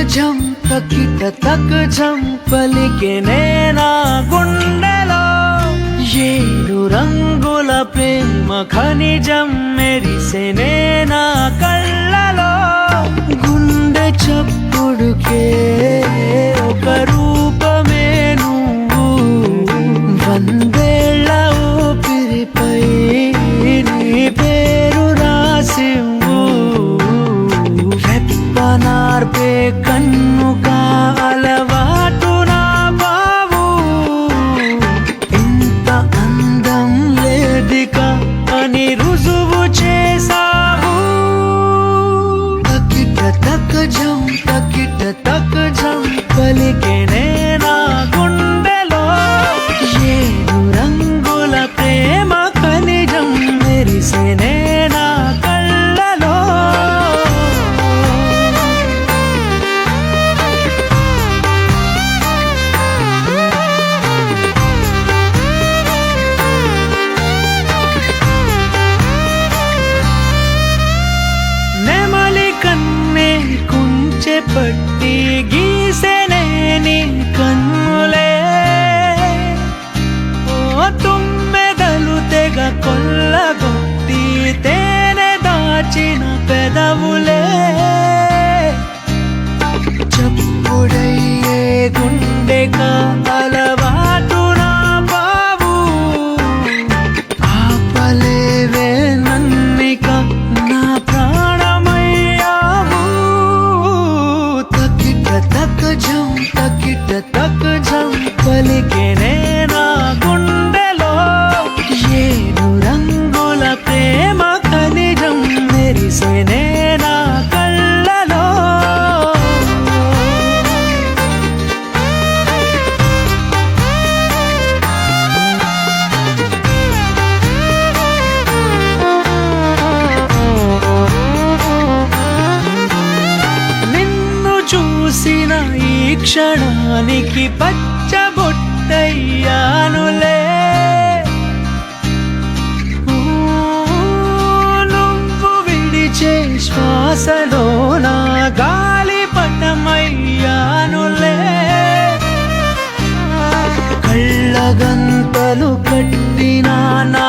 జం తకిట తక్ జం పలికెనే నా గుండెలో ఏడు రంగుల ప్రేమ ఖనిజం మెరిసెనే నా కళ్ళలో గుండె చప్పుడుకే ఒక రూపమే నువ్వు వందేళ్ల ఊపిరిపై నీ పేరు రాసివ్వు రెప్పనార్పే కన్నుగా అలవాటు నా బావు ఇంత అందం లేదిక అని రుజువు చేసావు తకిట తక్ జం తకిట తక్ జం పలికెనే నా గుండెలో ఏడు రంగుల ప్రేమ ఖనిజం మెరిసెనే నా కళ్ళలో నెమలి కన్నే కుంచె పట్టి గీసెనే నీ కన్నులే ఓ తుమ్మెదలు తెగ కొల్లగొట్టి తేనె దాచిన పెదవులే చప్పుడయ్యే గుండెగా అలవాటు నా బావు ఆపలేవే నన్నిక నా ప్రాణమయ్యావు తకిట తక్ జం తకిట తక్ జం పలికెనే నా గుండెలో ఏడు రంగుల ప్రేమ ఖనిజం మెరిసెనే నా కళ్ళలో నిన్ను చూసిన ఈ క్షణానికి పచ్చబొట్టయ్యానులే ఊ, నువ్వు విడిచే శ్వాసలో నా గాలిపటమయ్యానులే కళ్ళగంతలు కట్టిన నా